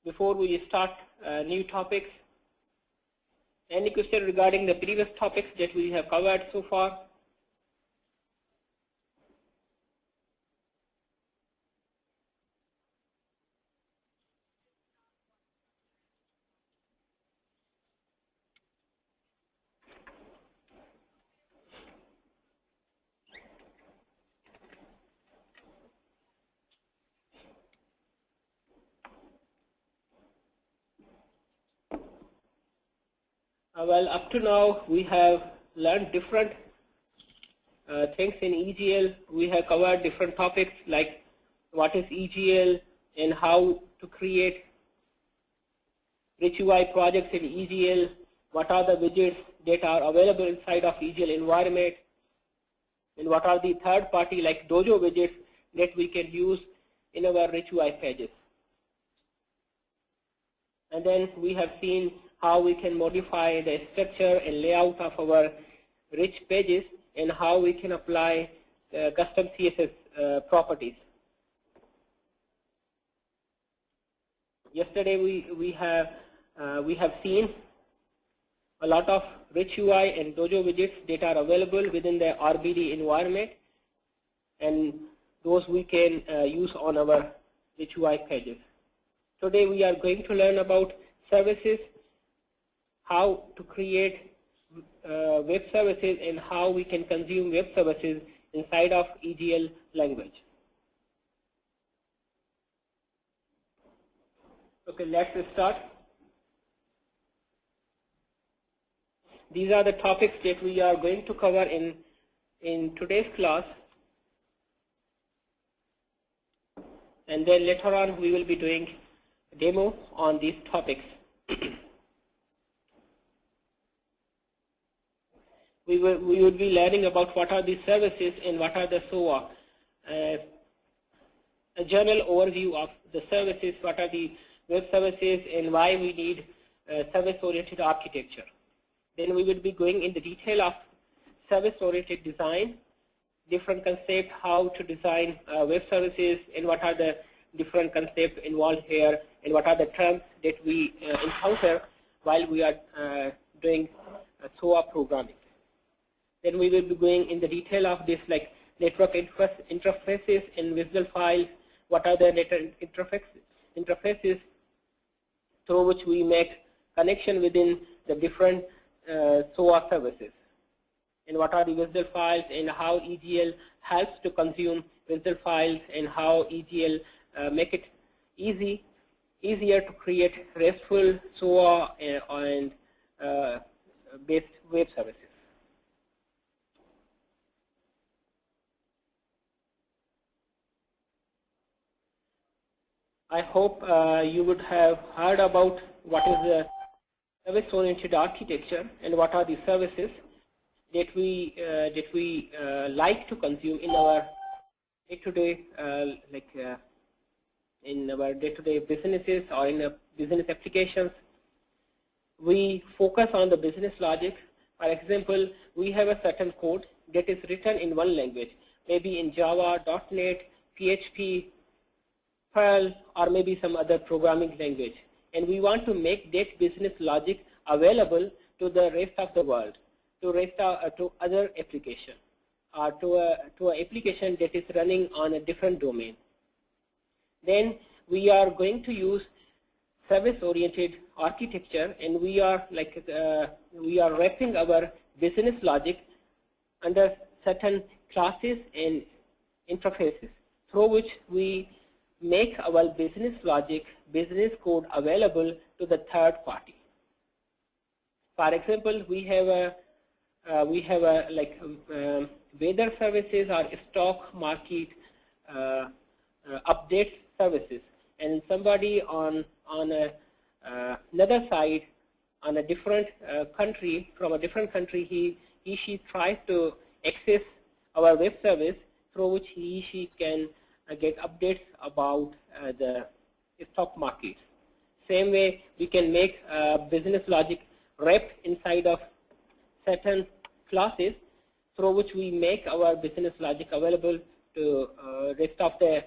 before we start new topics? Any question regarding the previous topics that we have covered so far? Well, up to now we have learned different things in EGL. We have covered different topics like what is EGL and how to create rich UI projects in EGL, what are the widgets that are available inside of EGL environment, and what are the third-party like Dojo widgets that we can use in our rich UI pages. And then we have seen how we can modify the structure and layout of our rich pages and how we can apply custom CSS properties. Yesterday we have seen a lot of rich UI and Dojo widgets that are available within the RBD environment, and those we can use on our rich UI pages. Today we are going to learn about services, how to create web services and how we can consume web services inside of EGL language. Okay, let's start. These are the topics that we are going to cover in today's class, and then later on we will be doing a demo on these topics. We would be learning about what are the services and what are the SOA. A general overview of the services, what are the web services and why we need service-oriented architecture. Then we will be going in the detail of service-oriented design, different concepts, how to design web services and what are the different concepts involved here and what are the terms that we encounter while we are doing SOA programming. Then we will be going in the detail of this like network interfaces and visual files, what are the network interfaces through which we make connection within the different SOA services, and what are the visual files and how EGL helps to consume visual files and how EGL make it easier to create RESTful SOA and based web services. I hope you would have heard about what is the service-oriented architecture and what are the services that we like to consume in our day-to-day in our day-to-day businesses or in business applications. We focus on the business logic. For example, we have a certain code that is written in one language, maybe in Java, .NET, PHP, Perl, or maybe some other programming language, and we want to make that business logic available to the rest of the world, to other application, or to an application that is running on a different domain. Then we are going to use service-oriented architecture, and we are wrapping our business logic under certain classes and interfaces through which we make our business logic, business code available to the third party. For example, we have weather services or stock market update services, and somebody on another side, on a different country, from a different country, she tries to access our web service through which she can get updates about the stock market. Same way, we can make business logic wrapped inside of certain classes through which we make our business logic available to rest of the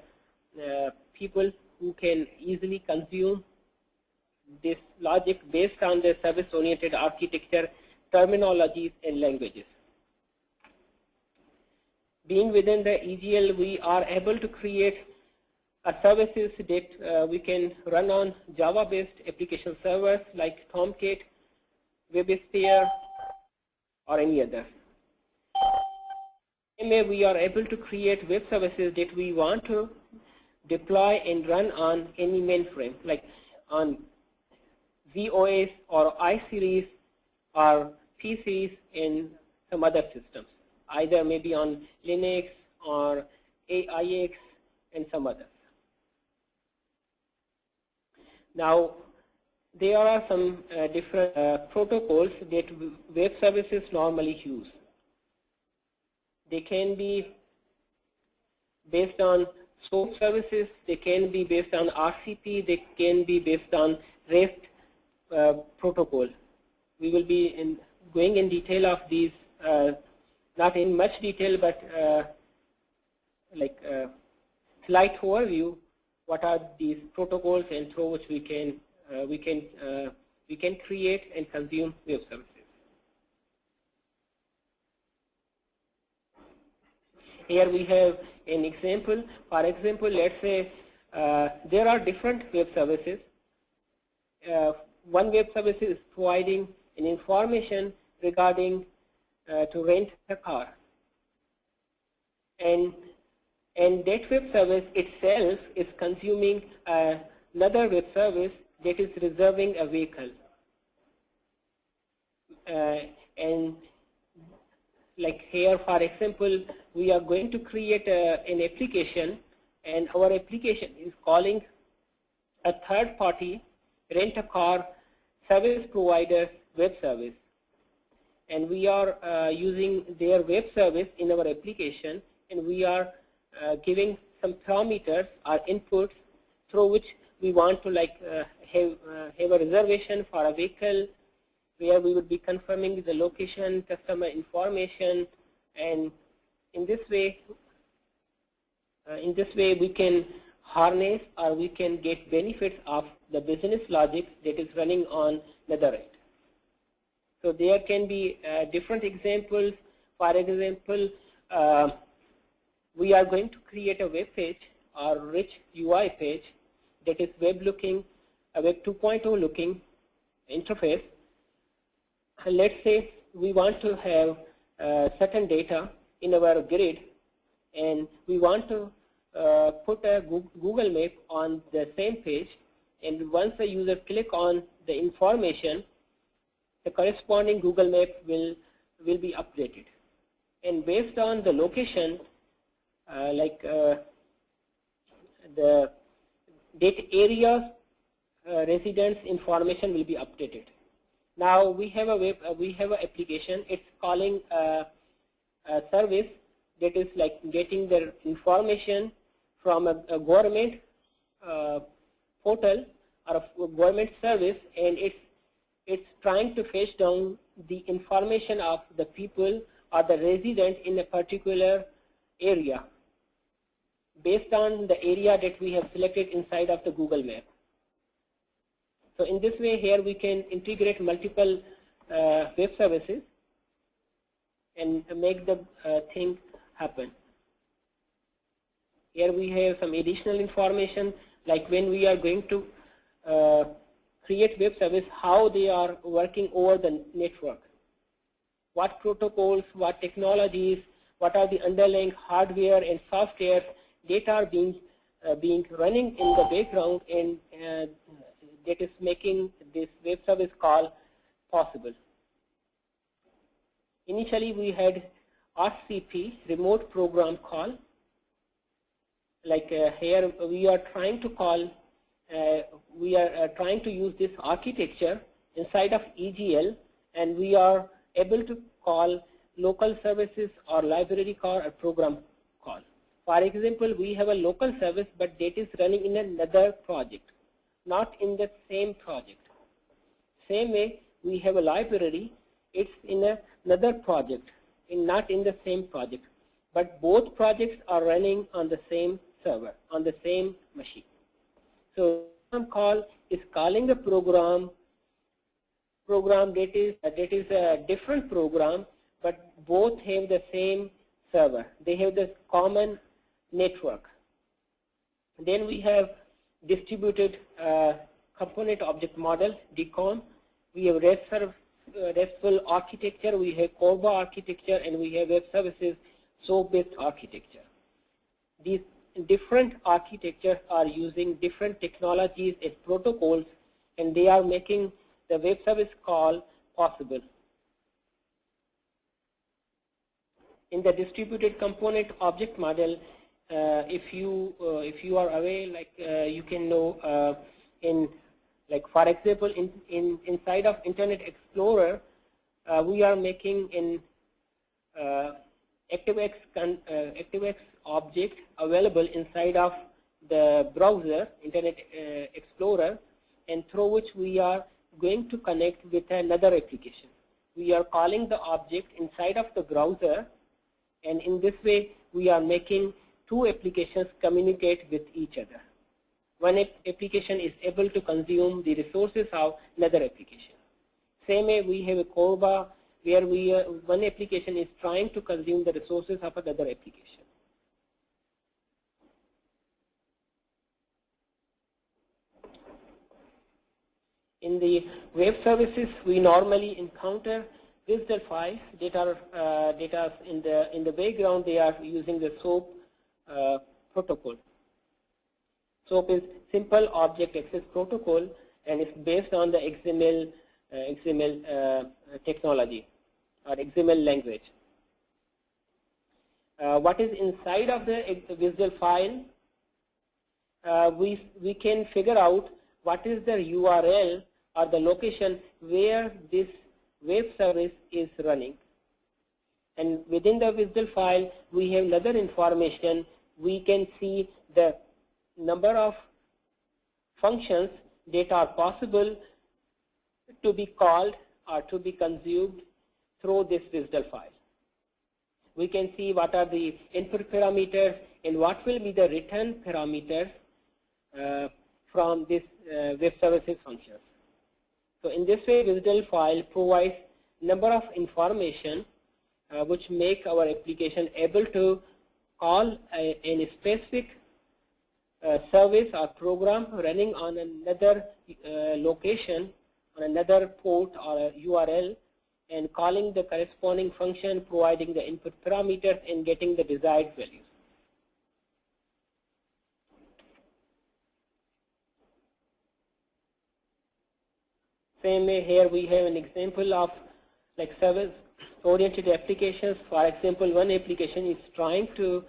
people who can easily consume this logic based on the service-oriented architecture, terminologies, and languages. Being within the EGL, we are able to create a services that we can run on Java-based application servers like Tomcat, WebSDL, or any other. Same way, we are able to create web services that we want to deploy and run on any mainframe, like on ZOS or iSeries or PCs and some other systems, either maybe on Linux or AIX and some others. Now, there are some different protocols that web services normally use. They can be based on SOAP services, they can be based on RCP, they can be based on REST protocol. We will be going in detail of these, not in much detail, but like slight overview. What are these protocols and through which we can create and consume web services. Here we have an example. For example, let's say there are different web services. One web service is providing an information regarding to rent a car, and that web service itself is consuming another web service that is reserving a vehicle. And like here, for example, we are going to create an application, and our application is calling a third-party rent-a-car service provider web service. And we are using their web service in our application, and we are giving some parameters or inputs through which we want to have a reservation for a vehicle, where we would be confirming the location, customer information, and in this way we can harness or we can get benefits of the business logic that is running on another end. So there can be different examples. For example, we are going to create a web page or rich UI page that is web looking, a web 2.0 looking interface. Let's say we want to have certain data in our grid, and we want to put a Google map on the same page, and once the user click on the information, the corresponding Google map will be updated. And based on the location, the that area's residence information will be updated. Now we have an application. It's calling a service that is like getting the information from a government portal or a government service, and it's trying to fetch down the information of the people or the resident in a particular area based on the area that we have selected inside of the Google map. So in this way, here we can integrate multiple web services and make the thing happen. Here we have some additional information, like when we are going to create web service, how they are working over the network, what protocols, what technologies, what are the underlying hardware and software that are being running in the background, and that is making this web service call possible. Initially, we had RCP, remote program call. Like here, we are trying to call, we are trying to use this architecture inside of EGL, and we are able to call local services or library call or program call. For example, we have a local service, but that is running in another project, not in the same project. Same way, we have a library, it's in another project, not in the same project, but both projects are running on the same server, on the same machine. So call is calling a program that is a different program, but both have the same server. They have the common network. Then we have distributed component object model, DCOM. We have RESTful architecture, we have Callback architecture, and we have web services SOA-based architecture. These different architectures are using different technologies and protocols, and they are making the web service call possible. In the distributed component object model, if you are aware, like you can know for example, inside of Internet Explorer, we are making an ActiveX object available inside of the browser, Internet Explorer, and through which we are going to connect with another application. We are calling the object inside of the browser, and in this way we are making two applications communicate with each other. One application is able to consume the resources of another application. Same way, we have a Callback where one application is trying to consume the resources of another application. In the web services, we normally encounter WSDL files that are in the background. They are using the SOAP protocol. SOAP is Simple Object Access Protocol, and it's based on the XML technology or XML language. What is inside of the WSDL file? We can figure out what is the URL or the location where this web service is running. And within the WSDL file, we have another information. We can see the number of functions that are possible to be called or to be consumed through this WSDL file. We can see what are the input parameters and what will be the return parameters from this web services functions. So in this way, WSDL file provides number of information which make our application able to call a specific service or program running on another location, on another port or a URL, and calling the corresponding function, providing the input parameters, and getting the desired values. Same way, here we have an example of like service-oriented applications. For example, one application is trying to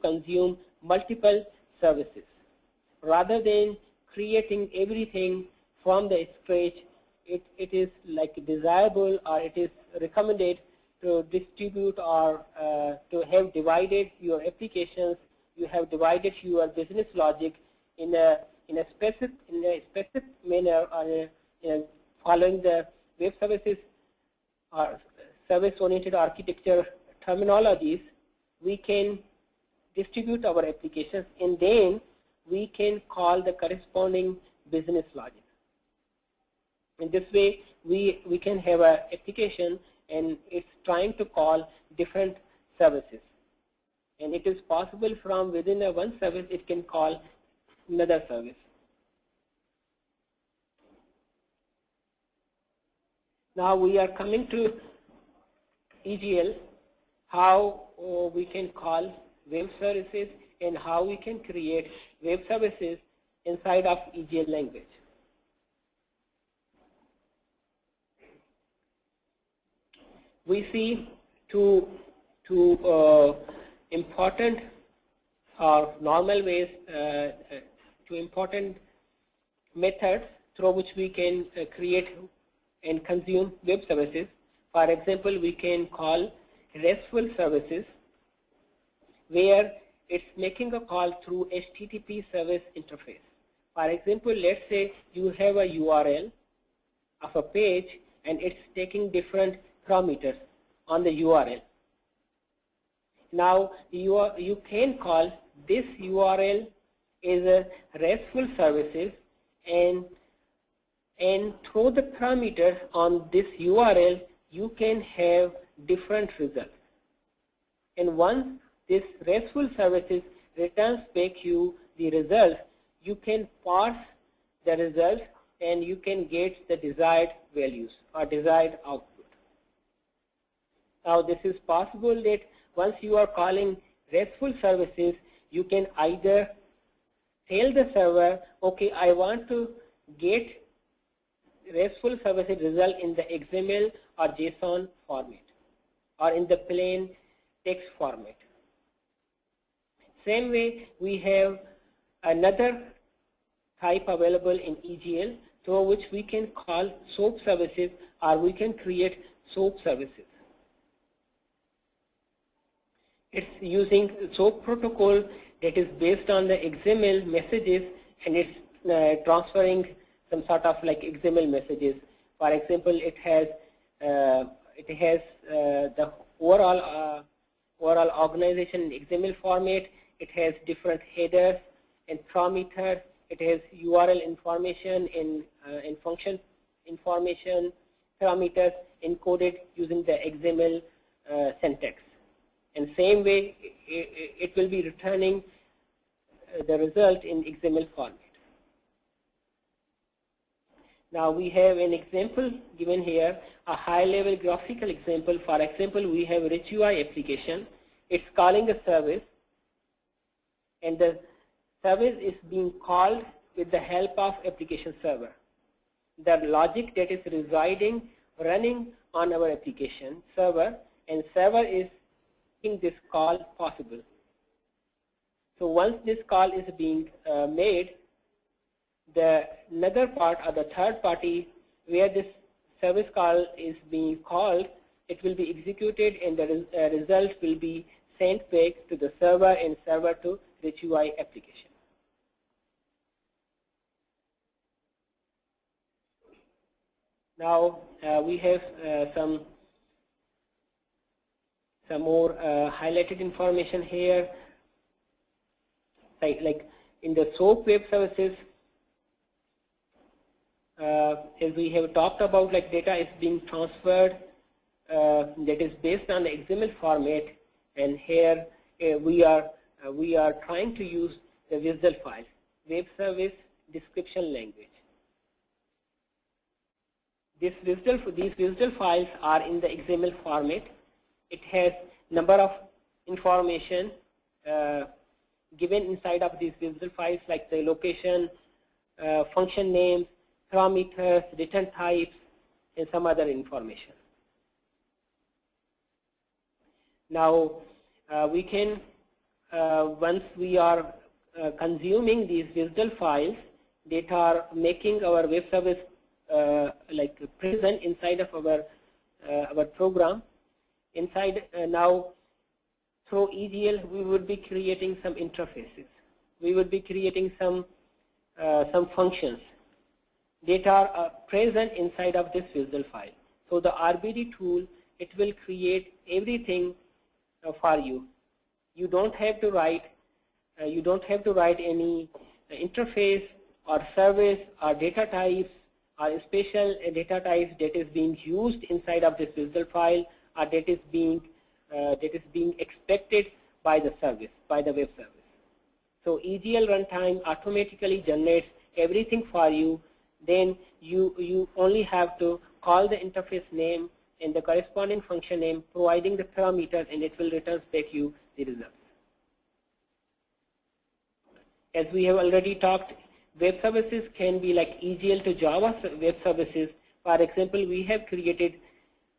consume multiple services. Rather than creating everything from the scratch, it is like desirable, or it is recommended to distribute or to have divided your applications. You have divided your business logic in a specific manner, or following the web services or service-oriented architecture terminologies. We can distribute our applications, and then we can call the corresponding business logic. In this way, we can have an application, and it's trying to call different services. And it is possible from within one service, it can call another service. Now we are coming to EGL, how we can call web services and how we can create web services inside of EGL language. We see two important or normal ways, two important methods through which we can create and consume web services. For example, we can call RESTful services, where it's making a call through HTTP service interface. For example, let's say you have a URL of a page, and it's taking different parameters on the URL. Now you can call this URL is a RESTful services, and through the parameters on this URL you can have different results. And once this RESTful services returns back you the result, you can parse the result and you can get the desired values or desired output. Now this is possible that once you are calling RESTful services, you can either tell the server, okay, I want to get RESTful services result in the XML or JSON format or in the plain text format. Same way, we have another type available in EGL through which we can call SOAP services, or we can create SOAP services. It's using SOAP protocol that is based on the XML messages, and it's transferring some sort of like XML messages. For example, it has the overall organization in XML format. It has different headers and parameters. It has URL information and function information parameters encoded using the XML syntax. And same way, it will be returning the result in XML format. Now we have an example given here, a high-level graphical example. For example, we have a rich UI application. It's calling a service, and the service is being called with the help of application server. The logic that is running on our application server, and server is making this call possible. So once this call is being made, the another part or the third party where this service call is being called, it will be executed, and the result will be sent back to the server and server to rich UI application. Now we have some more highlighted information here, like in the SOAP web services. As we have talked about, like data is being transferred that is based on the XML format, and here we are trying to use the WSDL file, web service description language. These WSDL files are in the XML format. It has number of information given inside of these WSDL files, like the location, function names, parameters, return types, and some other information. Now we can, once we are consuming these WSDL files that are making our web service like present inside of our program, inside now through EGL we would be creating some interfaces. We would be creating some functions that are present inside of this WSDL file. So the RBD tool, it will create everything for you. You don't have to write any interface or service or data types or special data types that is being used inside of this WSDL file, or that is being expected by the service, by the web service. So EGL runtime automatically generates everything for you. Then you only have to call the interface name and the corresponding function name, providing the parameters, and it will return back you the results. As we have already talked, web services can be like EGL to Java web services. For example, we have created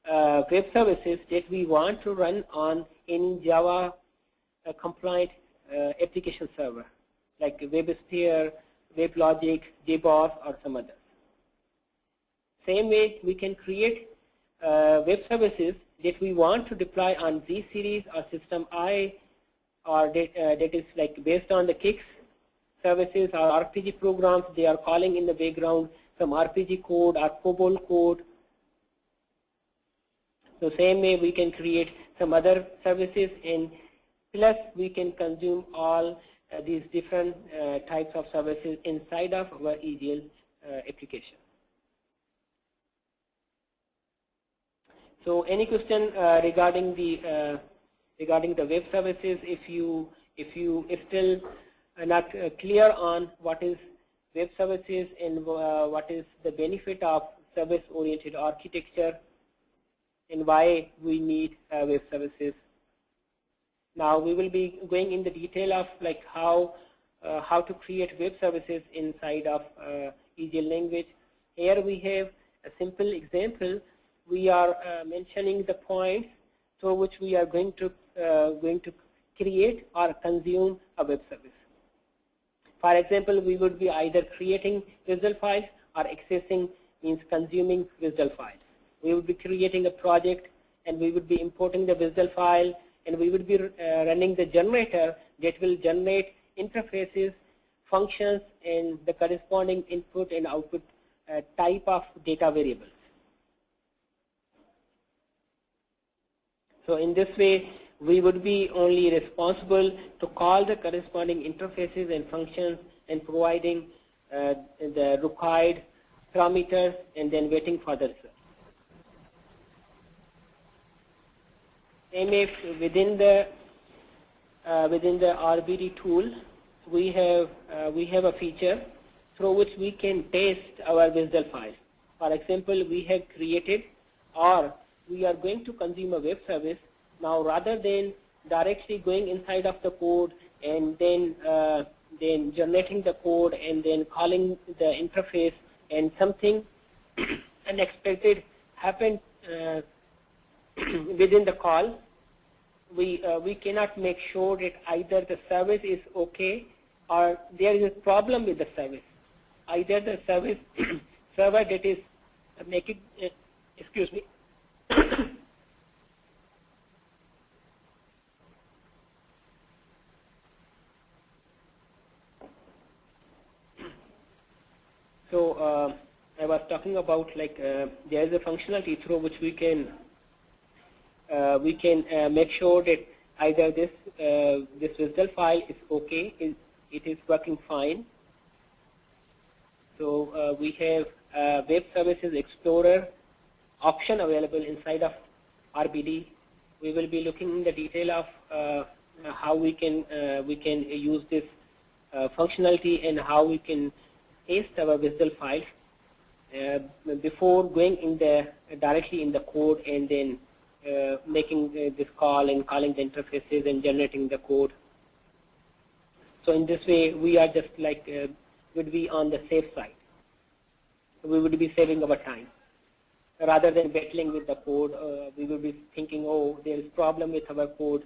web services that we want to run on any Java compliant application server, like WebSphere, WebLogic, JBoss, or some others. Same way, we can create web services that we want to deploy on Z series or System I, or that is like based on the Kix services or RPG programs. They are calling in the background some RPG code or COBOL code. So same way we can create some other services, and plus we can consume all these different types of services inside of our EGL application. So any question regarding the web services? If you still not clear on what is web services and what is the benefit of service-oriented architecture and why we need web services. Now we will be going in the detail of like how to create web services inside of EGL language. Here we have a simple example. We are mentioning the points through which we are going to create or consume a web service. For example, we would be either creating WSDL files or accessing, means consuming WSDL files. We would be creating a project and we would be importing the WSDL file, and we would be running the generator that will generate interfaces, functions, and the corresponding input and output type of data variables. So in this way, we would be only responsible to call the corresponding interfaces and functions and providing the required parameters and then waiting for the result. And if within the RBD tool, we have a feature through which we can test our WSDL file. For example, we have created or we are going to consume a web service. Now, rather than directly going inside of the code and then generating the code and then calling the interface and something unexpected happened within the call, we cannot make sure that either the service is okay or there is a problem with the service. Either the service server that is making, excuse me, so I was talking about like there is a functionality through which we can make sure that either this WSDL file is okay, it is working fine. So we have Web Services Explorer option available inside of RBD. We will be looking in the detail of how we can use this functionality and how we can paste our WSDL file before going in directly in the code and then making this call and calling the interfaces and generating the code. So in this way, we are just like would be on the safe side. We would be saving our time rather than battling with the code. We would be thinking, oh, there is problem with our code,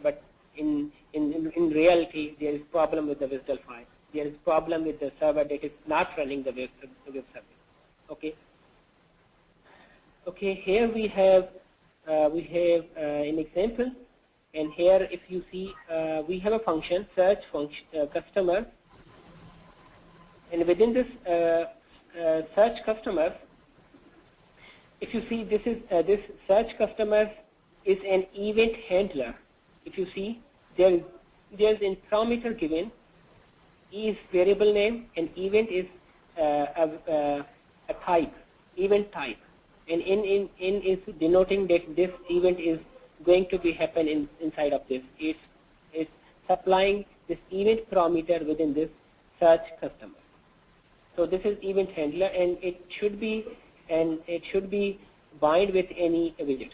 but in reality, there is problem with the WSDL file. There is problem with the server that is not running the web service. Okay. Okay. Here we have an example, and here if you see we have a function search function customer, and within this search customer, if you see this is this search customer is an event handler. If you see there is a parameter given, is variable name, and event is a type, event type. And in is denoting that this event is going to be happen inside of this. It's supplying this event parameter within this search customer. So this is event handler, and it should be bind with any widget.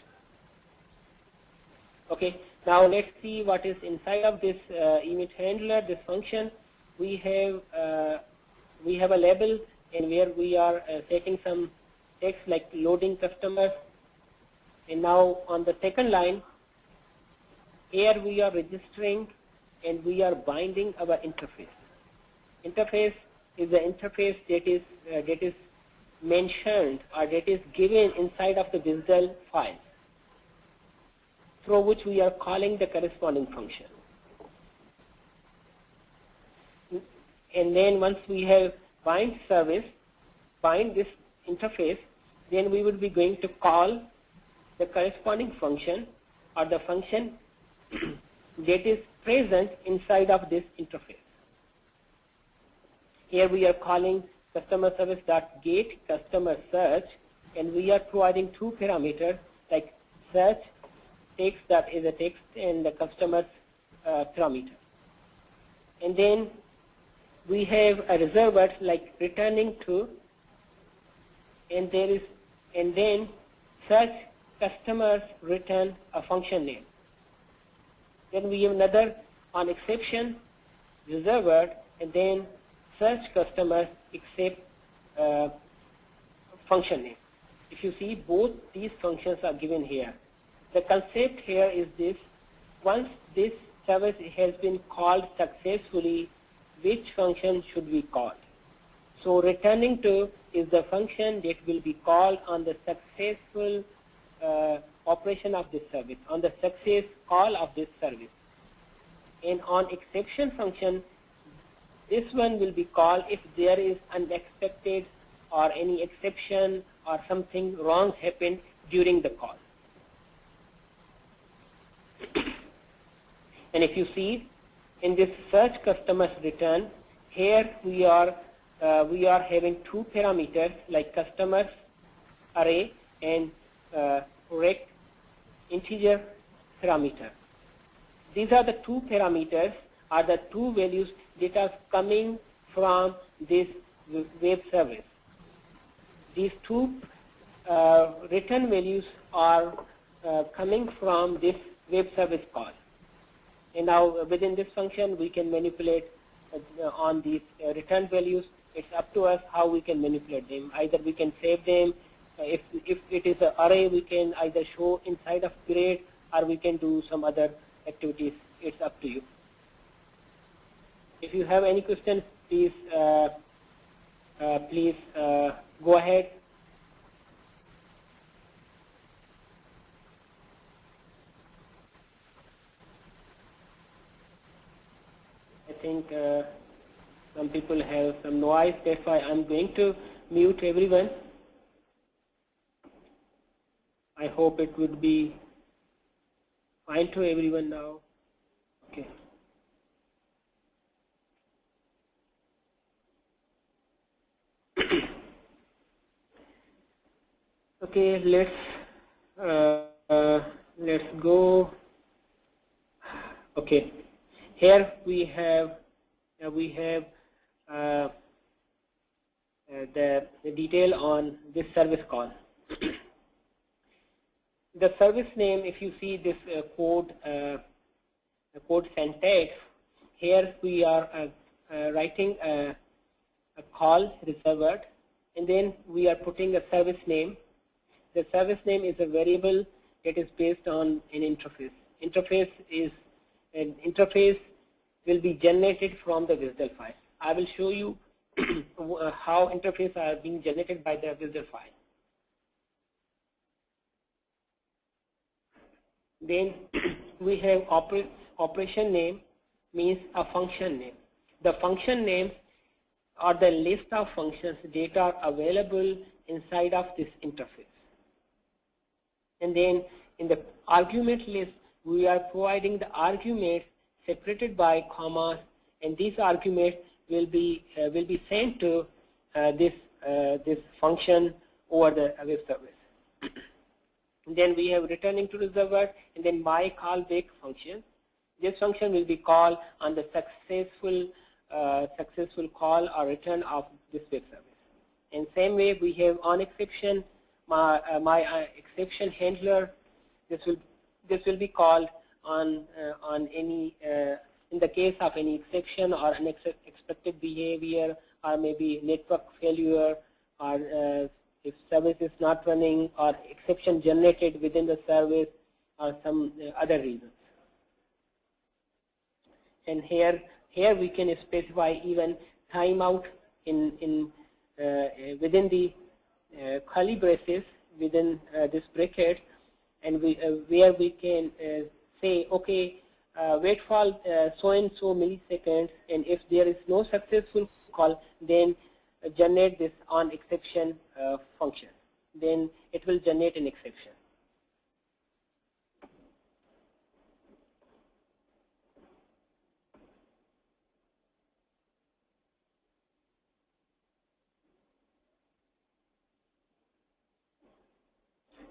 Okay. Now let's see what is inside of this event handler. This function, we have a label, and where we are setting some text like loading customers, and now on the second line here we are registering and we are binding our interface. Interface is the interface that is mentioned or that is given inside of the WSDL file, through which we are calling the corresponding function. And then once we have bind this interface, then we would be going to call the corresponding function or the function that is present inside of this interface. Here we are calling customer service.get customer search, and we are providing two parameters like search text, that is a text, and the customer's parameter. And then we have a reserve word like returning to, and then search customers return a function name. Then we have another onException reserve word, and then search customer except function name. If you see, both these functions are given here. The concept here is this: once this service has been called successfully, which function should we call? So returning to is the function that will be called on the successful operation of this service, on the success call of this service. And onException function, this one will be called if there is unexpected or any exception or something wrong happened during the call. And if you see in this search customers return, here we are having two parameters like customers array and rect integer parameter. These are the two parameters, are the two values that are coming from this web service. These two return values are coming from this web service call. And now within this function we can manipulate on these return values. It's up to us how we can manipulate them. Either we can save them. If it is an array, we can either show inside of grid, or we can do some other activities. It's up to you. If you have any questions, please go ahead. I think some people have some noise, that's why I'm going to mute everyone. I hope it would be fine to everyone now. Okay. Okay, let's go. Okay, here we have the detail on this service call. The service name, if you see this code syntax, here we are writing a call reserve word, and then we are putting a service name. The service name is a variable that is based on an interface. An interface will be generated from the WSDL file. I will show you how interfaces are being generated by the WSDL file. Then we have operation name, means a function name. The function names are the list of functions that are available inside of this interface. And then in the argument list, we are providing the arguments separated by commas, and these arguments will be sent to this function over the web service. And then we have returning to reserve word, and then my callback function. This function will be called on the successful call or return of this web service. And same way we have onException, my exception handler. This will be called on any in the case of any exception or unexpected behavior, or maybe network failure, or if service is not running, or exception generated within the service, or some other reasons. And here we can specify even timeout in within the curly braces within this bracket, and where we can say, okay, wait for so and so milliseconds, and if there is no successful call, then generate this onException function. Then it will generate an exception.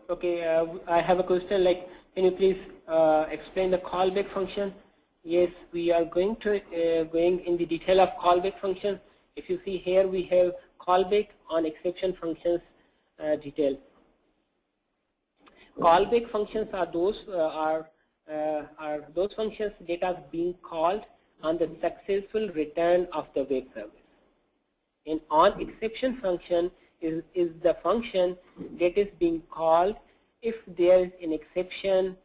Okay, I have a question like, can you please explain the callback function? Yes, we are going to going in the detail of callback function. If you see here, we have callback on exception functions detail. Callback functions are those functions that are being called on the successful return of the web service. An onException function is the function that is being called if there is an exception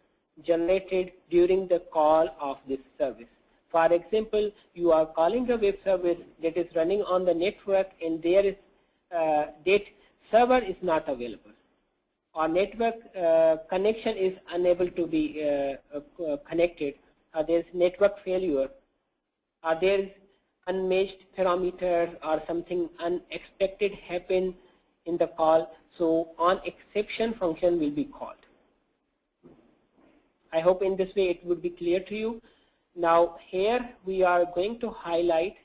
generated during the call of this service. For example, you are calling a web service that is running on the network and there is that server is not available, or network connection is unable to be connected, or there is network failure, or there is unmatched parameters, or something unexpected happen in the call. So onException function will be called. I hope in this way it would be clear to you. Now here we are going to highlight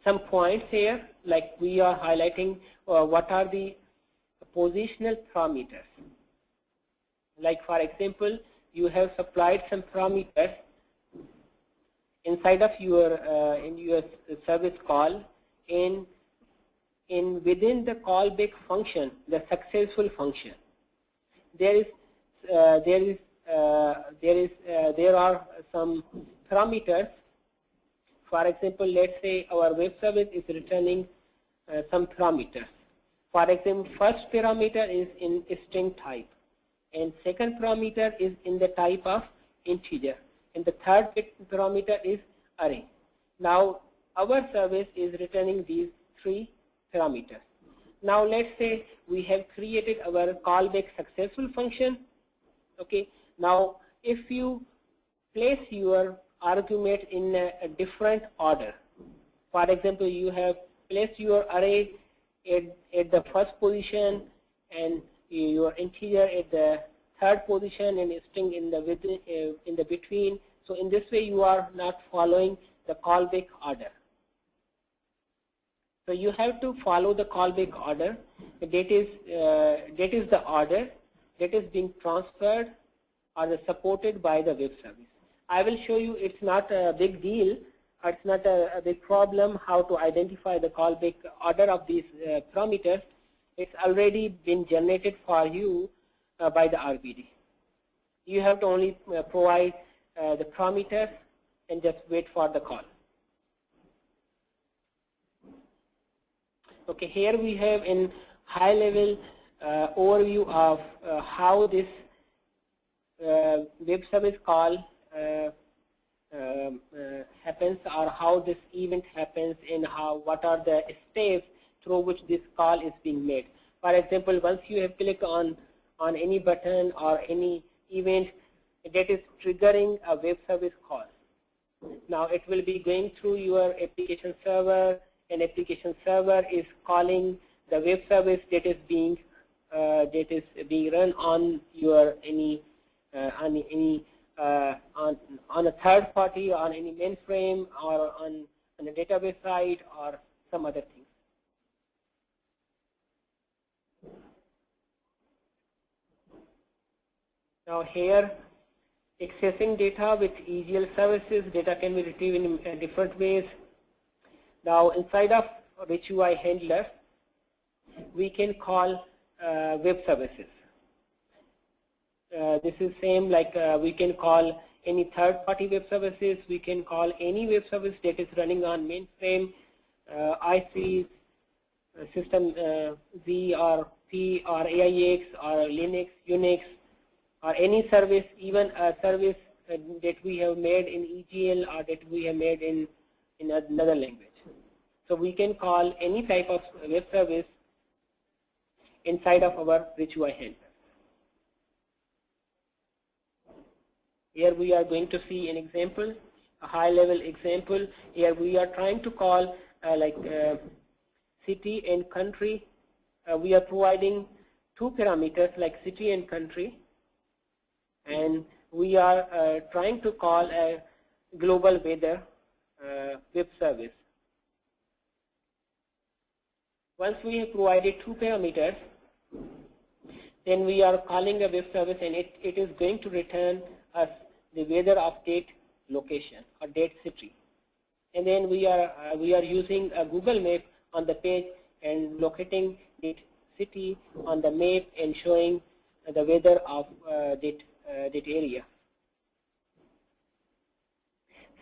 some points here, like we are highlighting what are the positional parameters. Like for example, you have supplied some parameters inside of your in your service call, in within the callback function, the successful function. There are some parameters. For example, let's say our web service is returning some parameters. For example, first parameter is in string type, and second parameter is in the type of integer, and the third parameter is array. Now our service is returning these three parameters. Now let's say we have created our callback successful function. Okay. Now if you place your argument in a different order, for example, you have placed your array at the first position and your integer at the third position and string in the between. So in this way you are not following the callback order. So you have to follow the callback order. That is the order that is being transferred or supported by the web service. I will show you it's not a big deal, or it's not a big problem how to identify the callback order of these parameters. It's already been generated for you by the RBD. You have to only provide the parameters and just wait for the call. Okay, here we have in high level overview of how this web service call happens, or how this event happens, and what are the steps through which this call is being made. For example, once you have clicked on any button or any event that is triggering a web service call, now it will be going through your application server, and application server is calling the web service that is being run on your on a third party, on any mainframe, or on a database side, or some other things. Now here, accessing data with EGL services, data can be retrieved in different ways. Now inside of rich UI handler, we can call web services. This is same like we can call any third-party web services. We can call any web service that is running on mainframe, IC, system Z or P or AIX or Linux, Unix, or any service, even a service that we have made in EGL or that we have made in another language. So we can call any type of web service inside of our rich UI handler. Here we are going to see an example, a high-level example. Here we are trying to call city and country. We are providing two parameters like city and country, and we are trying to call a global weather web service. Once we have provided 2 parameters, then we are calling a web service, and it is going to return us the weather of date location or date city. And then we are using a Google map on the page and locating date city on the map and showing the weather of that area.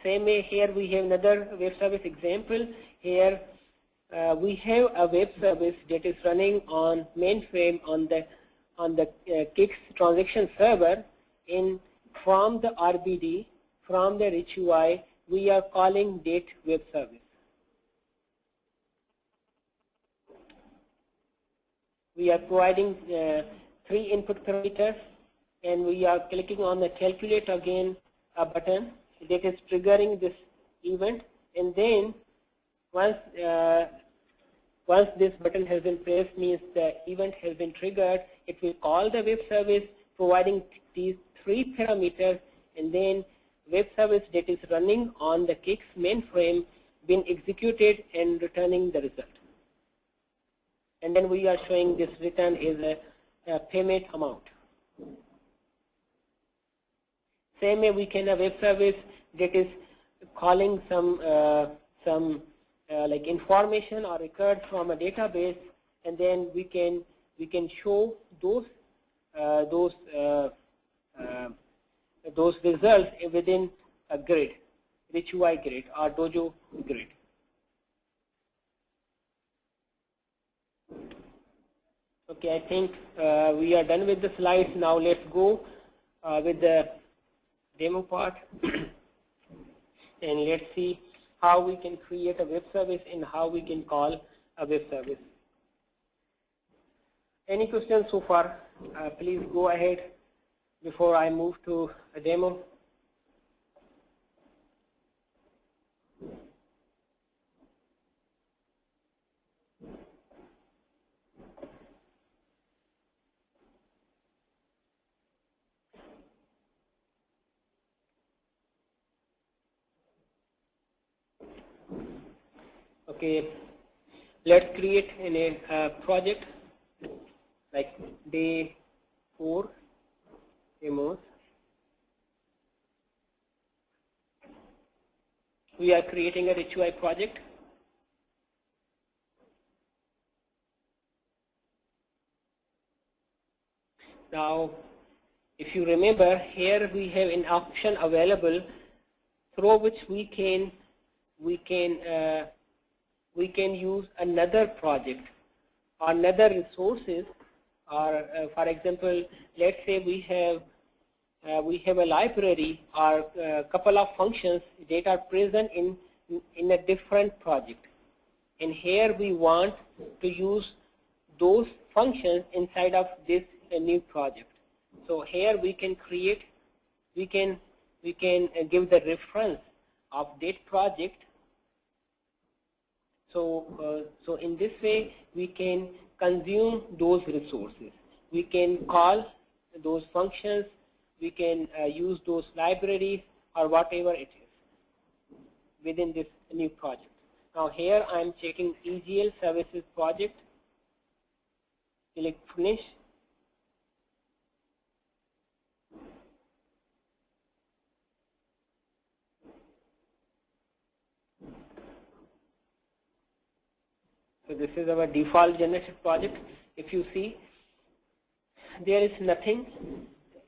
Same way here we have another web service example. Here we have a web service that is running on mainframe on the Kix transaction server. From the RBD, from the rich UI, we are calling date web service. We are providing 3 input parameters, and we are clicking on the calculate again a button that is triggering this event. And then once this button has been pressed, means the event has been triggered, it will call the web service providing these 3 parameters, and then web service that is running on the Kix mainframe been executed and returning the result. And then we are showing this return is a payment amount. Same way we can have web service that is calling some like information or records from a database, and then we can show those results within a grid, rich UI grid or Dojo grid. Okay, I think we are done with the slides. Now let's go with the demo part and let's see how we can create a web service and how we can call a web service. Any questions so far? Please go ahead before I move to a demo. Okay, let's create a project like day 4 demos. We are creating a rich UI project. Now, if you remember, here we have an option available through which we can use another project or another resources, or for example, let's say we have a library or a couple of functions that are present in a different project, and here we want to use those functions inside of this new project. So here we can create, we can give the reference of that project. So in this way we can consume those resources. We can call those functions. We can use those libraries or whatever it is within this new project. Now here I am checking EGL Services project. Click Finish. So this is our default generated project. If you see, there is nothing.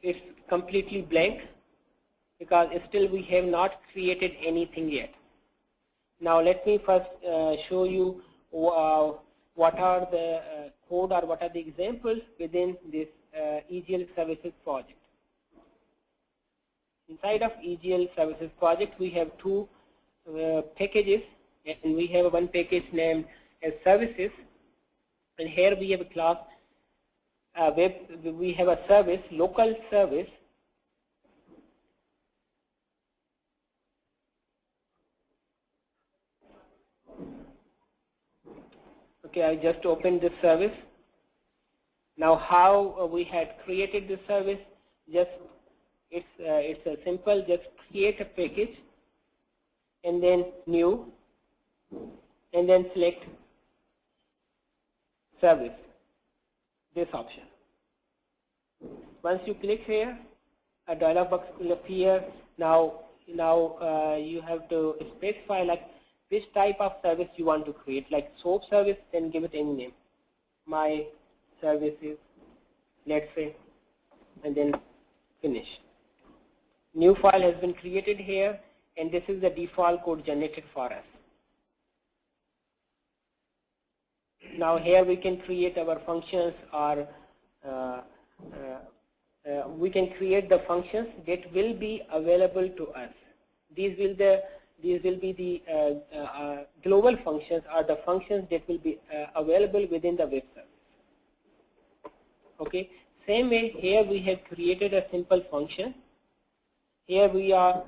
It's completely blank because still we have not created anything yet. Now let me first show you what are the code or what are the examples within this EGL Services project. Inside of EGL Services project, we have 2 packages, and we have one package named as Services, and here we have a class we have a service, local service. Okay, I just opened this service. Now how we had created this service, just it's a simple, just create a package and then new, and then select service, this option. Once you click here, a dialog box will appear. Now you have to specify like which type of service you want to create, like SOAP service, then give it any name. My services, let's say, and then finish. New file has been created here, and this is the default code generated for us. Now here we can create our functions, or we can create the functions that will be available to us. These will be the global functions, or the functions that will be available within the web service. Okay. Same way here we have created a simple function. Here we are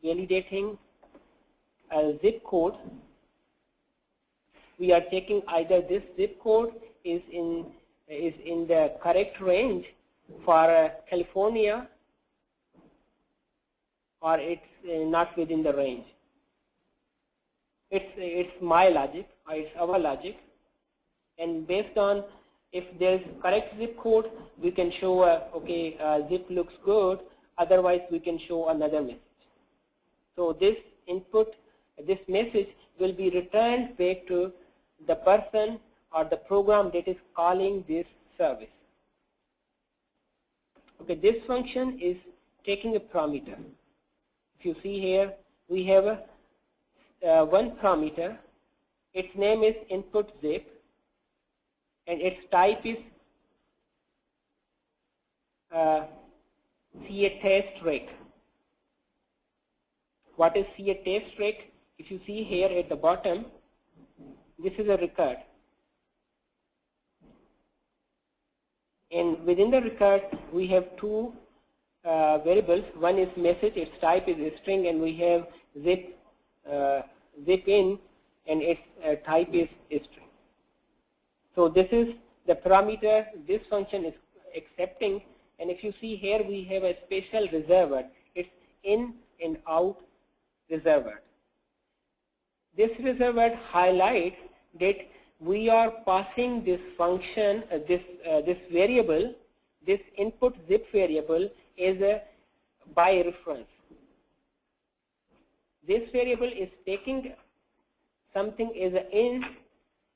validating a zip code. We are checking either this zip code is in the correct range for California, or it's not within the range. It's my logic, or it's our logic, and based on if there's correct zip code, we can show okay, zip looks good. Otherwise, we can show another message. So this input, this message will be returned back to the person or the program that is calling this service. Okay, this function is taking a parameter. If you see here, we have one parameter. Its name is input zip, and its type is CA test rate. What is CA test rate? If you see here at the bottom, this is a record. And within the record, we have two variables. One is message, its type is a string, and we have zip in, and its type is a string. So this is the parameter this function is accepting. And if you see here, we have a special reserve word. It's in and out reserve word. This reserve word highlights that we are passing this function, this variable, this input zip variable, is a by reference. This variable is taking something as an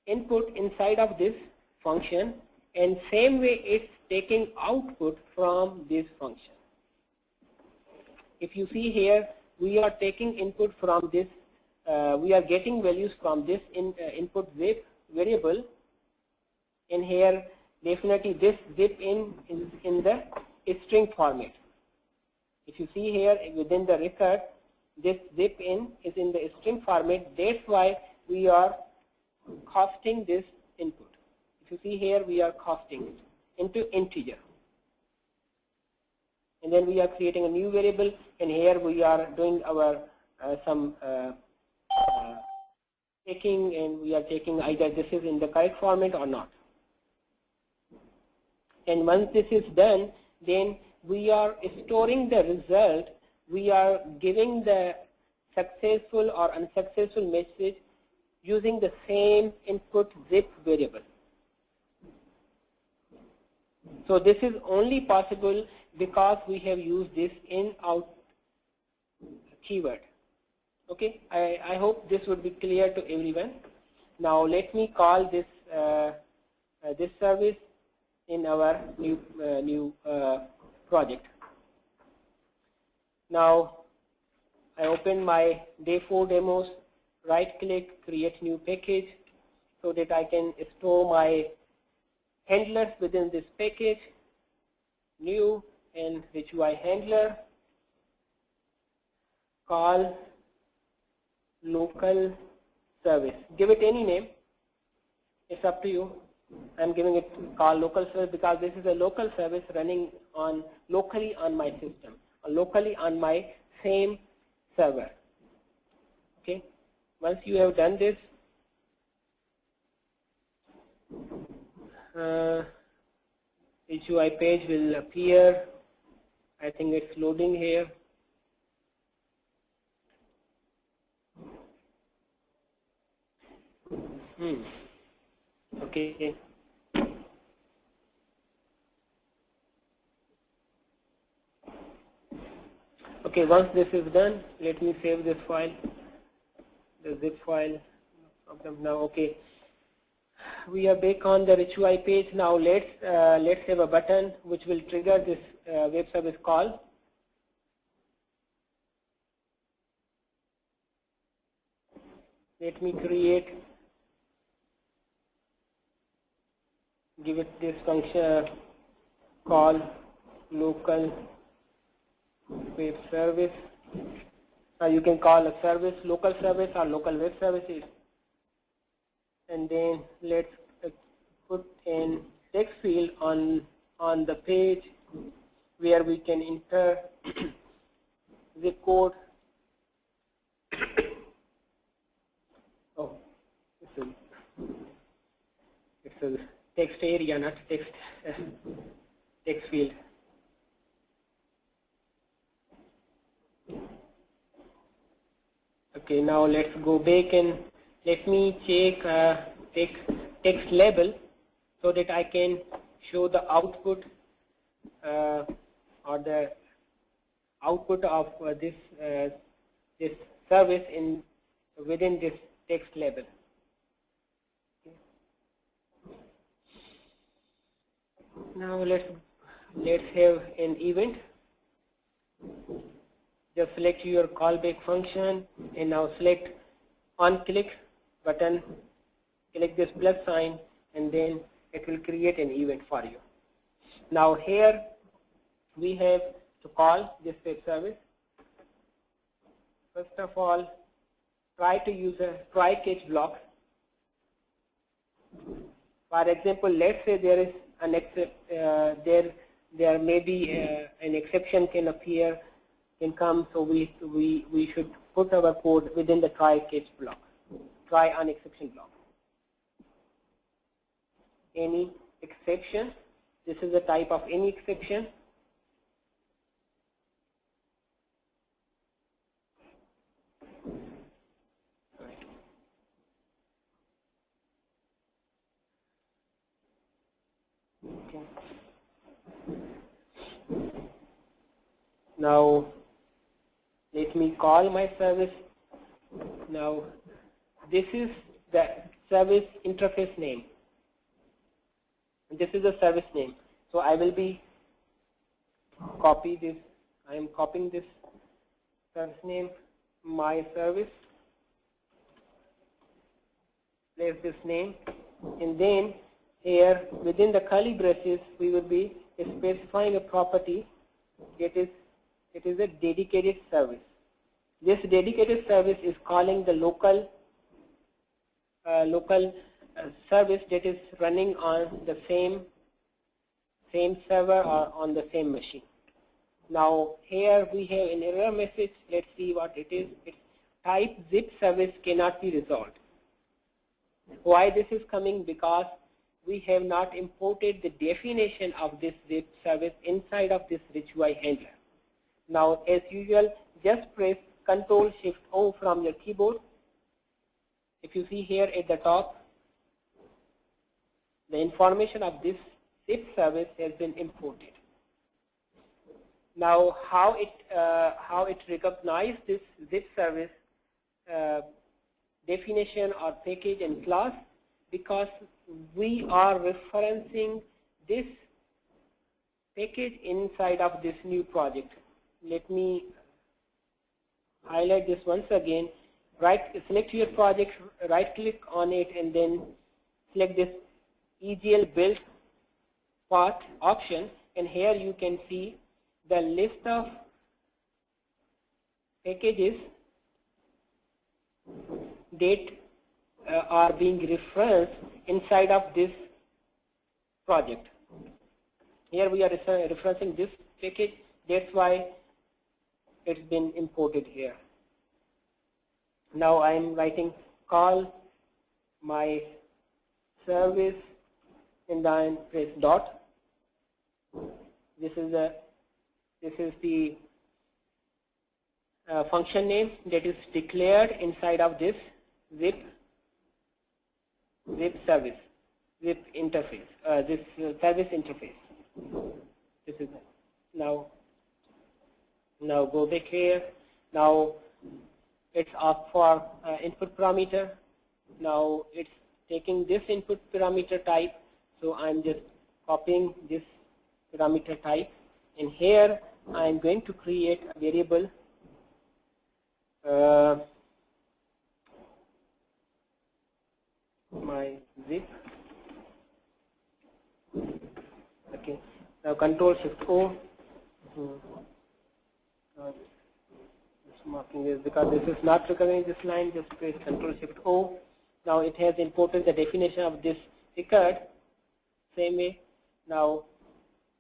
input inside of this function, and same way it's taking output from this function. If you see here, we are taking input from this, we are getting values from this input zip variable, and here definitely this zip in is in the string format. If you see here within the record, this zip in is in the string format. That's why we are casting this input. If you see here, we are casting it into integer. And then we are creating a new variable, and here we are doing our some checking, and we are checking either this is in the correct format or not. And once this is done, then we are storing the result. We are giving the successful or unsuccessful message using the same input zip variable. So this is only possible because we have used this in-out keyword. Okay, I hope this would be clear to everyone. Now let me call this this service in our new project. Now I open my day 4 demos, right click, create new package, so that I can store my handlers within this package, new and rich UI handler, call local service. Give it any name, it's up to you. I'm giving it call local service because this is a local service running on locally on my system, or locally on my same server. Okay, once you have done this, HUI page will appear. I think it's loading here. Okay. Okay, once this is done, let me save this file, the zip file. Now, okay, we are back on the rich UI page. Now let's have a button which will trigger this web service call. Let me give it this function call local web service. You can call a service local service or local web services, and then let's put in text field on the page where we can enter zip code. Oh, it's a text area, not text text field. Okay, now let's go back and let me check text label so that I can show the output or the output of this service within this text label. Okay. Now let's have an event. Just select your callback function and now select on click button, click this plus sign, and then it will create an event for you. Now here we have to call this web service. First of all, try to use a try catch block. For example, let's say there is an there may be an exception can appear, can come, so we should put our code within the try catch block, try onException block. Any exception, this is the type of any exception. Okay. Now let me call my service. Now this is the service interface name. This is the service name. So I will be copy this. I am copying this service name, my service. Place this name, and then here within the curly braces we will be specifying a property that is it is a dedicated service. This dedicated service is calling the local service that is running on the same server or on the same machine. Now here we have an error message. Let's see what it is. It's type zip service cannot be resolved. Why this is coming? Because we have not imported the definition of this zip service inside of this rich UI handler. Now as usual, just press Ctrl+Shift+O from your keyboard. If you see here at the top, the information of this zip service has been imported. Now how it recognizes this zip service definition or package and class, because we are referencing this package inside of this new project. Let me highlight this once again. Select your project, right click on it, and then select this EGL build path option, and here you can see the list of packages that are being referenced inside of this project. Here we are referencing this package, that's why it's been imported here. Now I am writing call my service and then press dot. This is the function name that is declared inside of this zip service. zip interface, this service interface. This is now go back here. Now it's asked for input parameter. Now it's taking this input parameter type. So I'm just copying this parameter type, and here I'm going to create a variable my zip. Okay. Now Control Shift O. Just marking this because this is not recurring this line. Just press Control Shift O. Now it has imported the definition of this record. Same way. Now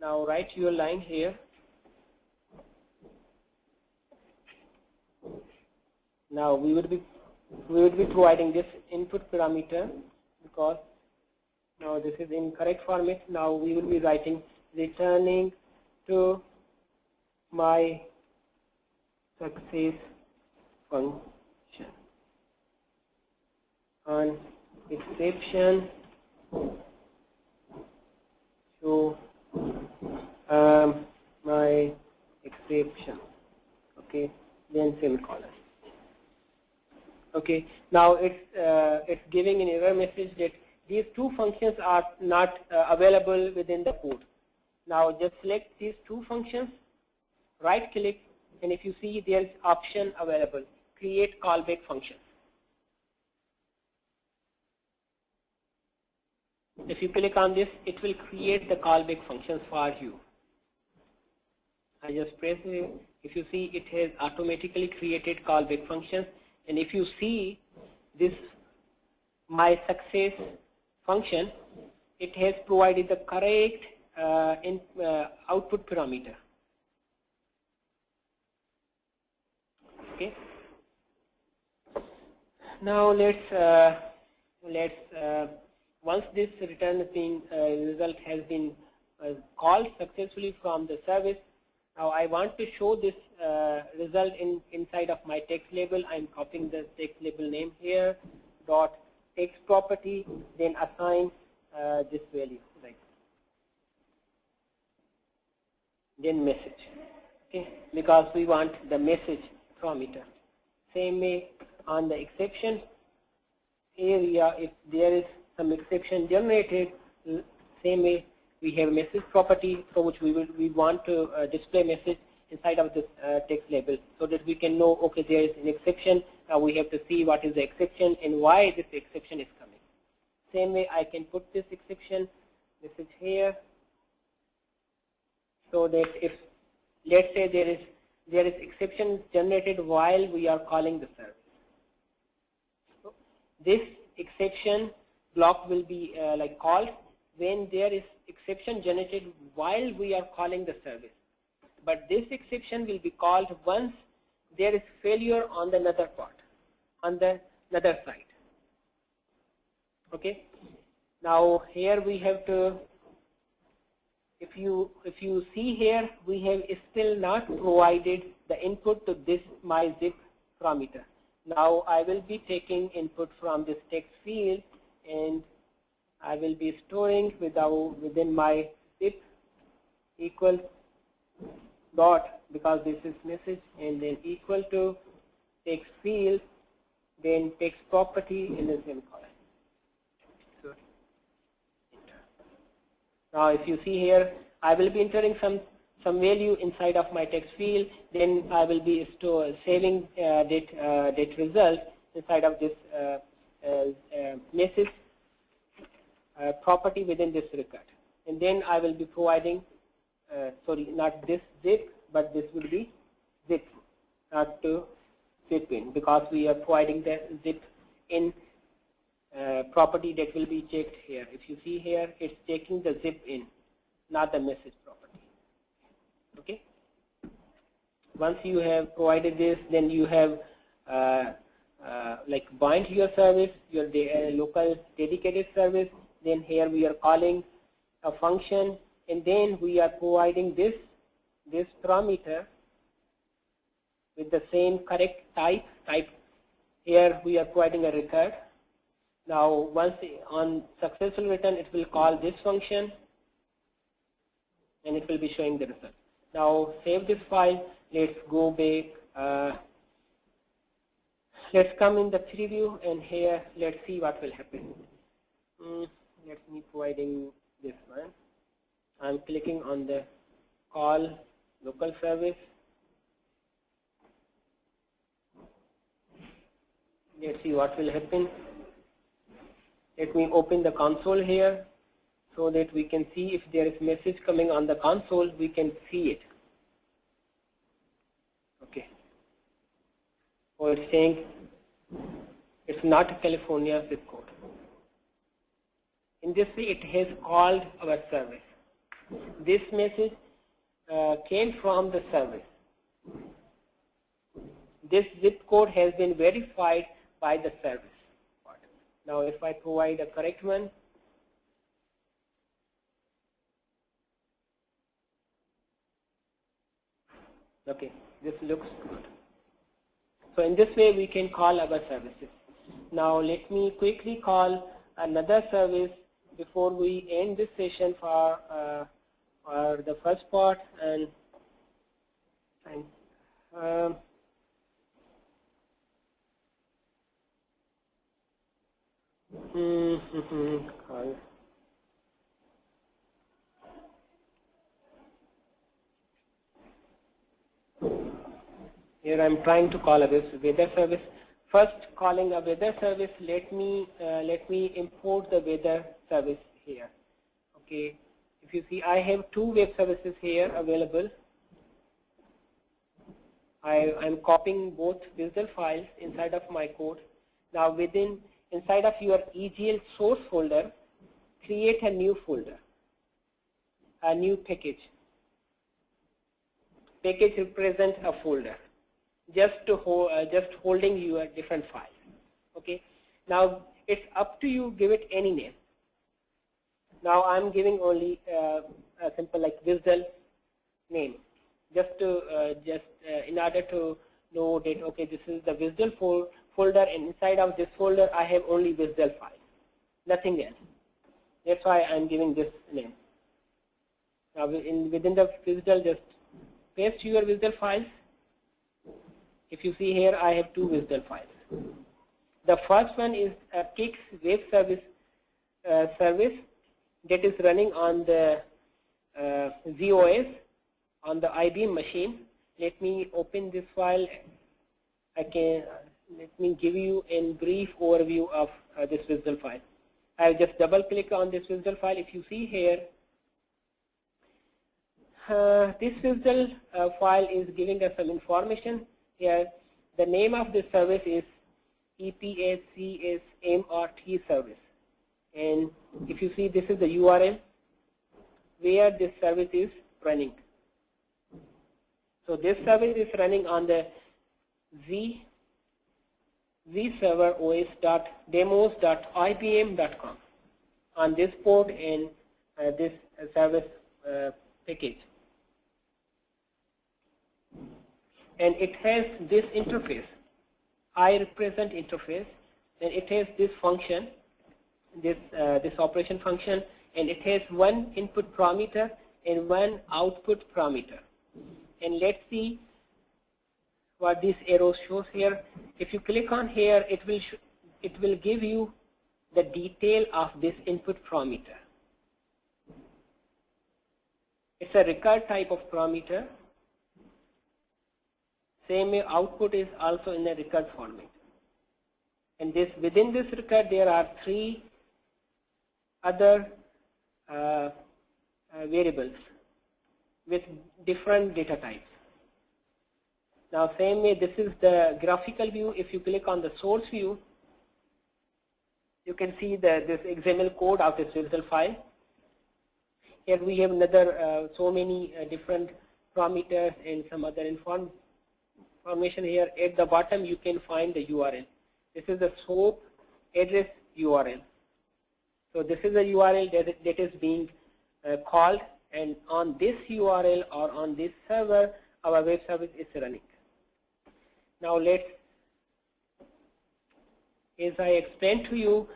write your line here. Now we would be providing this input parameter because now this is in correct format. Now we will be writing returning to my success function on exception to my exception. Okay, then semicolon. Okay, now it's giving an error message that these two functions are not available within the code. Now just select these two functions, right click, and if you see there is option available, create callback function. If you click on this, it will create the callback functions for you. I just press it. If you see, it has automatically created callback functions. And if you see this my success function, it has provided the correct output parameter. Okay. Now let's once this return result has been called successfully from the service. Now I want to show this result inside of my text label. I'm copying the text label name here, dot text property, then assign this value, right? Then message, okay? Because we want the message parameter. Same way on the exception area, if there is some exception generated, same way we have message property for which we want to display message inside of this text label so that we can know, okay, there is an exception. Now we have to see what is the exception and why this exception is coming. Same way I can put this exception message here so that if, let's say there is exception generated while we are calling the service. So this exception block will be like called when there is exception generated while we are calling the service. But this exception will be called once there is failure on the another part, on the other side. Okay. Now here we have to, if you see here, we have still not provided the input to this my zip parameter. Now I will be taking input from this text field and I will be storing within my zip equal dot, because this is message, and then equal to text field, then text property in the semicolon. So, now if you see here, I will be entering some value inside of my text field, then I will be saving that result inside of this message property within this record, and then I will be providing sorry, not this zip, but this will be zip, not to zip in, because we are providing the zip in property that will be checked here. If you see here, it's taking the zip in, not the message property. Okay. Once you have provided this, then you have like bind your service, your local dedicated service. Then here we are calling a function, and then we are providing this parameter with the same correct type. Here we are providing a record. Now once on successful return, it will call this function and it will be showing the result. Now save this file. Let's go back. Let's come in the preview, and here let's see what will happen. Let me providing this one. I'm clicking on the call local service. Let's see what will happen. Let me open the console here so that we can see if there is message coming on the console, we can see it. Okay. Or it's saying it's not a California zip code. In this way, it has called our service. This message came from the service. This zip code has been verified by the service. Now if I provide a correct one, okay, this looks good. So in this way we can call our services. Now let me quickly call another service before we end this session for the first part. And here I'm trying to call a weather service. First, calling a weather service, let me import the weather service here. Okay, if you see, I have two web services here available. I'm copying both visual files inside of my code. Now inside of your EGL source folder, create a new folder, a new package. Package represents a folder, just holding your different files. Okay. Now it's up to you. Give it any name. Now I'm giving only a simple like visual name, just in order to know that okay, this is the visual folder, and inside of this folder I have only visual files, nothing else. That's why I'm giving this name. Now within the visual, just paste your visual files. If you see here, I have two visual files. The first one is a Kix web service that is running on the ZOS on the IBM machine. Let me open this file. Let me give you a brief overview of this visual file. I'll just double click on this visual file. If you see here, this visual file is giving us some information. Here, the name of this service is EPACSMRT service. And if you see, this is the URL where this service is running. So this service is running on the vserver.os.demos.ibm.com on this port and this service package. And it has this interface. I represent interface, and it has this function, this operation function, and it has one input parameter and one output parameter. And let's see what this arrow shows here. If you click on here, it will give you the detail of this input parameter. It's a record type of parameter. Same way, output is also in a record format. And within this record, there are three other variables with different data types. Now, same way, this is the graphical view. If you click on the source view, you can see this XML code of this visual file. Here we have another so many different parameters and some other information here. At the bottom, you can find the URL. This is the SOAP address URL. So this is a URL that is being called, and on this URL or on this server, our web service is running. Now as I explained to you,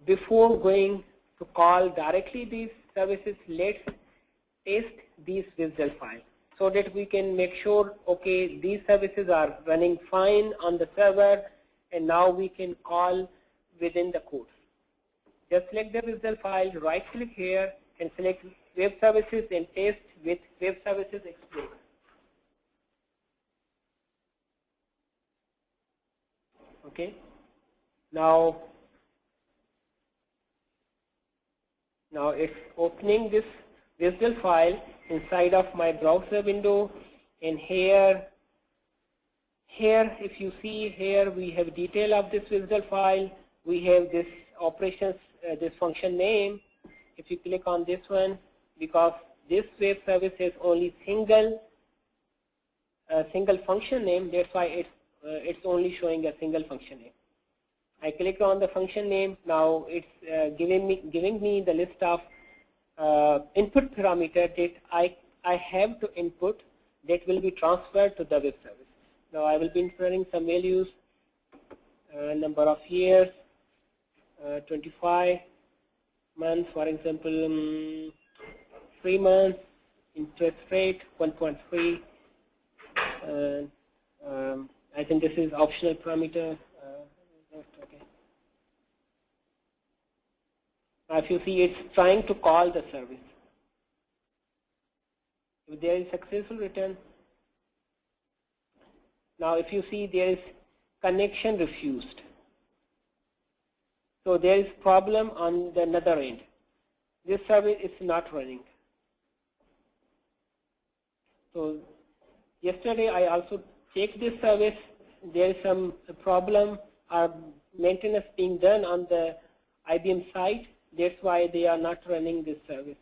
before going to call directly these services, let's test these WSDL files so that we can make sure, okay, these services are running fine on the server, and now we can call within the code. Just select the WSDL file, right click here, and select Web Services and test with Web Services Explorer. Okay. Now it's opening this WSDL file inside of my browser window, and here if you see here, we have detail of this WSDL file. We have this operations, this function name. If you click on this one, because this web service has only single function name, that's why it's only showing a single function name. I click on the function name. Now it's giving me the list of input parameter that I have to input that will be transferred to the web service. Now I will be entering some values, number of years, 25 months, for example, 3 months, interest rate 1.3. I think this is optional parameter. Okay. Now if you see, it's trying to call the service. If there is successful return. Now if you see, there is connection refused. So there is problem on the another end. This service is not running. So yesterday I also checked this service. There is some problem or maintenance being done on the IBM side. That's why they are not running this service.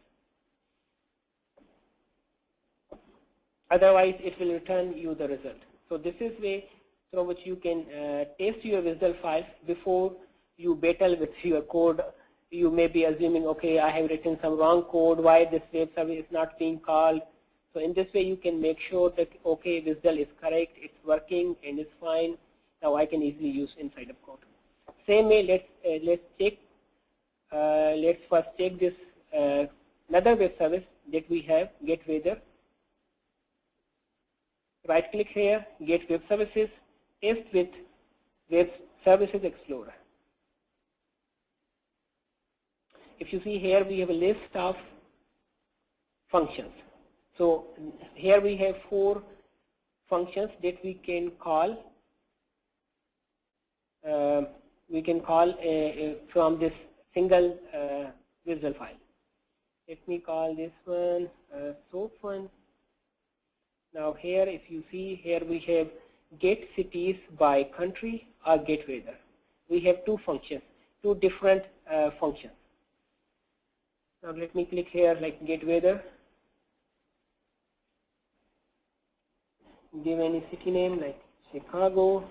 Otherwise, it will return you the result. So this is way through which you can test your WSDL files before you battle with your code. You may be assuming, okay, I have written some wrong code. Why this web service is not being called? So in this way, you can make sure that, okay, WSDL is correct, it's working, and it's fine. Now I can easily use inside of code. Same way, let's check. Let's first check this another web service that we have, Get Weather. Right click here, Get Web Services, test with Web Services Explorer. If you see here, we have a list of functions. So here we have 4 functions that we can call. From this single WSDL file. Let me call this one SOAP one. Now here, if you see here, we have get cities by country or get weather. We have 2 functions, 2 different functions. Now let me click here like get weather. Give any city name like Chicago,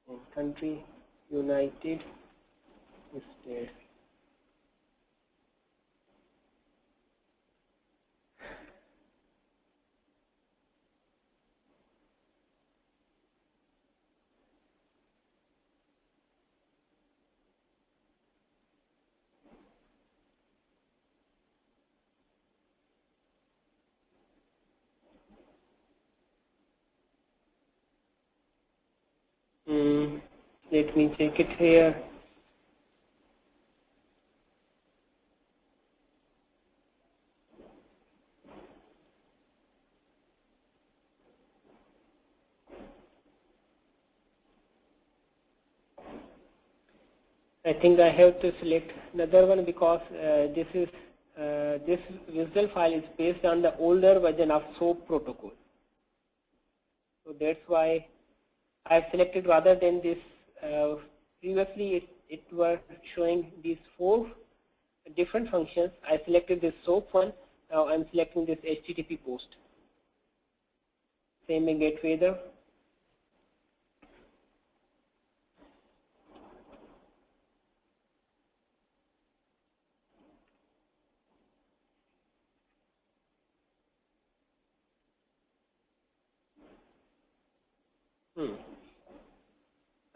and country United States. Let me check it here. I think I have to select another one because this WSDL file is based on the older version of SOAP protocol. So that's why I've selected, rather than this. Previously, it was showing these 4 different functions. I selected this SOAP one. Now I'm selecting this HTTP post. Same in get weather.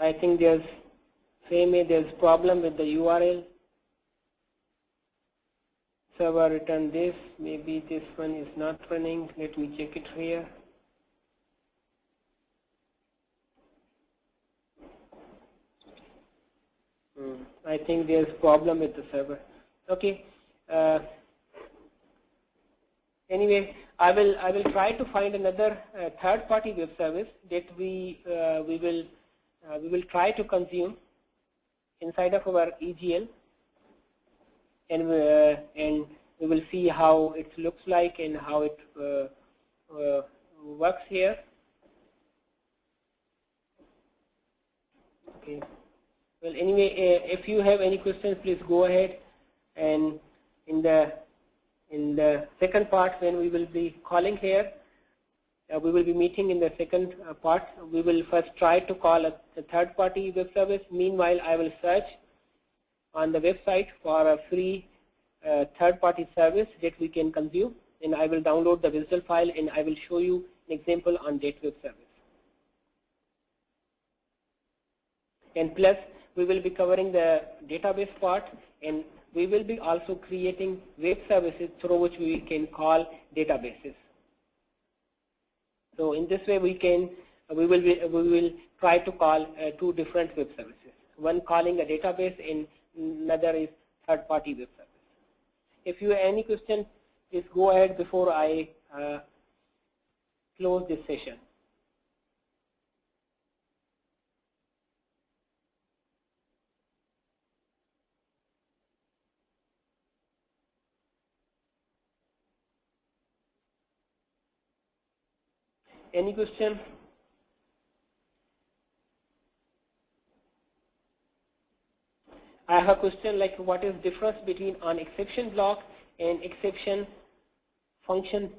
I think there's Same way, there's problem with the URL. Server returned this. Maybe this one is not running. Let me check it here. I think there's problem with the server. Okay. Anyway, I will try to find another third-party web service that we will try to consume inside of our EGL, and we will see how it looks like and how it works here. Okay. Well, anyway, if you have any questions, please go ahead. And in the second part, when we will be calling here, we will be meeting in the second part. We will first try to call a third-party web service. Meanwhile, I will search on the website for a free third-party service that we can consume, and I will download the visual file, and I will show you an example on that web service. And plus, we will be covering the database part, and we will be also creating web services through which we can call databases. So in this way, we will try to call two different web services. One calling a database, and another is third-party web service. If you have any questions, please go ahead before I close this session. Any question? I have a question like, what is the difference between an exception block and exception function?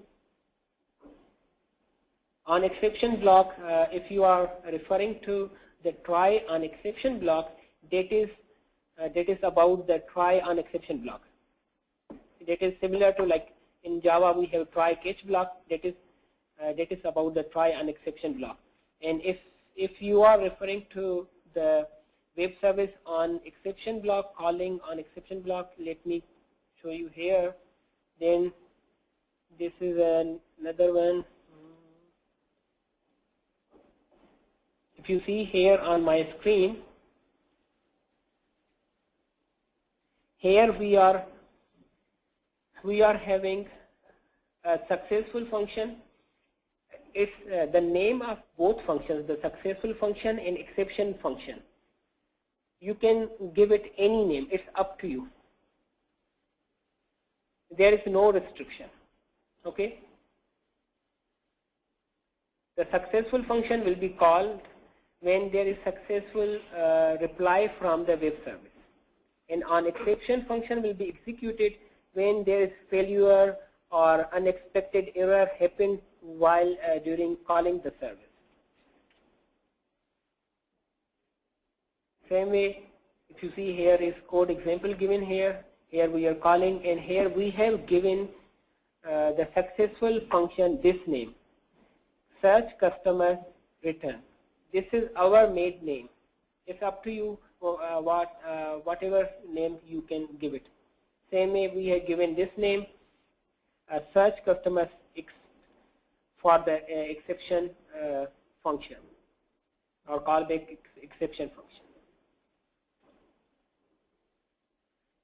On exception block, if you are referring to the try on exception block, that is about the try on exception block. That is similar to, like in Java we have try catch block. That is about the try on exception block. And if you are referring to the web service on exception block, calling on exception block, let me show you here. Then this is another one. If you see here on my screen, here we are having a successful function. It's the name of both functions, the successful function and exception function. You can give it any name. It's up to you. There is no restriction. Okay. The successful function will be called when there is successful reply from the web service, and on exception function will be executed when there is failure or unexpected error happened while during calling the service. Same way, if you see here is code example given here. Here we are calling, and here we have given the successful function this name, search customer return. This is our made name. It's up to you whatever name you can give it. Same way we have given this name, search customer for the exception function or callback exception function.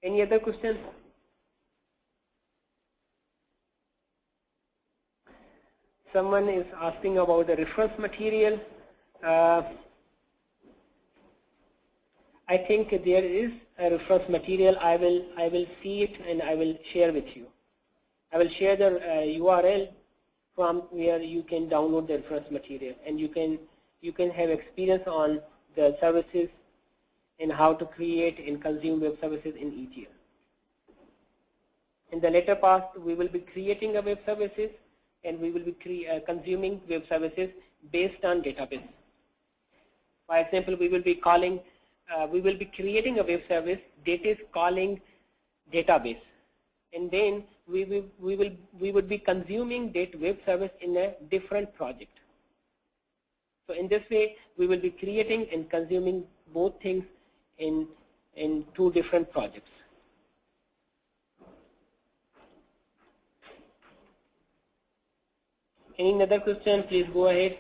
Any other questions? Someone is asking about the reference material. I think there is a reference material. I will see it and I will share with you. I will share the URL from where you can download the reference material, and you can have experience on the services and how to create and consume web services in EGL. In the later part, we will be creating a web services, and we will be consuming web services based on database. For example, we will be creating a web service that is calling database, and then we would be consuming that web service in a different project. So in this way, we will be creating and consuming both things in 2 different projects. Any other question? Please go ahead.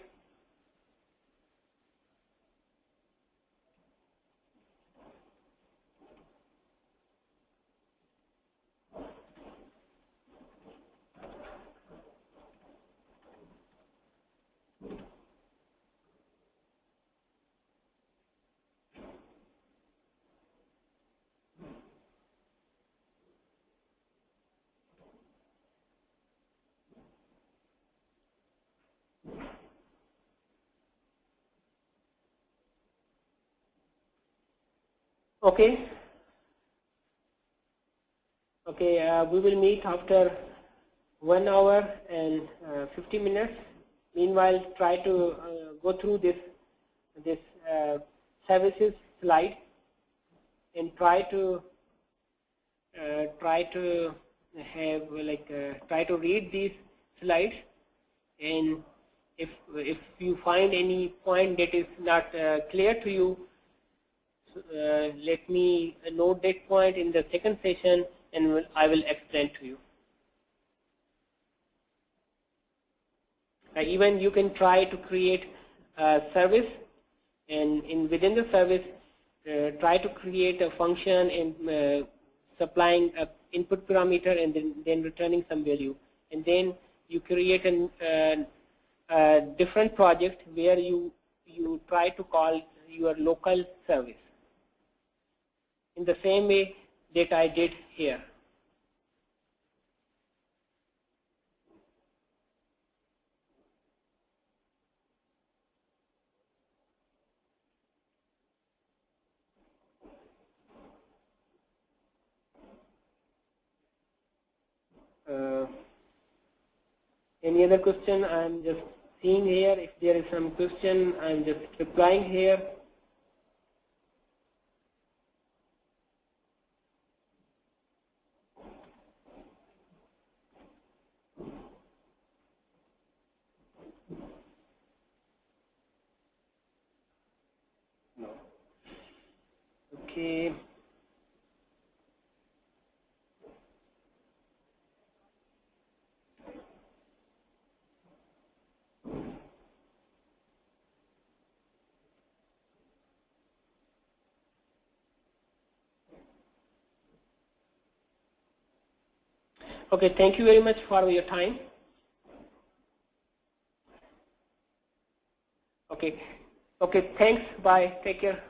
Okay. Okay, we will meet after 1 hour and 50 minutes. Meanwhile, try to go through this services slide and try to have try to read these slides, and if you find any point that is not clear to you, let me note that point in the second session, and I will explain to you. Even you can try to create a service, and within the service try to create a function and supplying an input parameter and then returning some value, and then you create a different project where you try to call your local service in the same way that I did here. Any other question? I'm just seeing here. If there is some question, I'm just replying here. No. Okay. Okay, thank you very much for your time. Okay, thanks, bye, take care.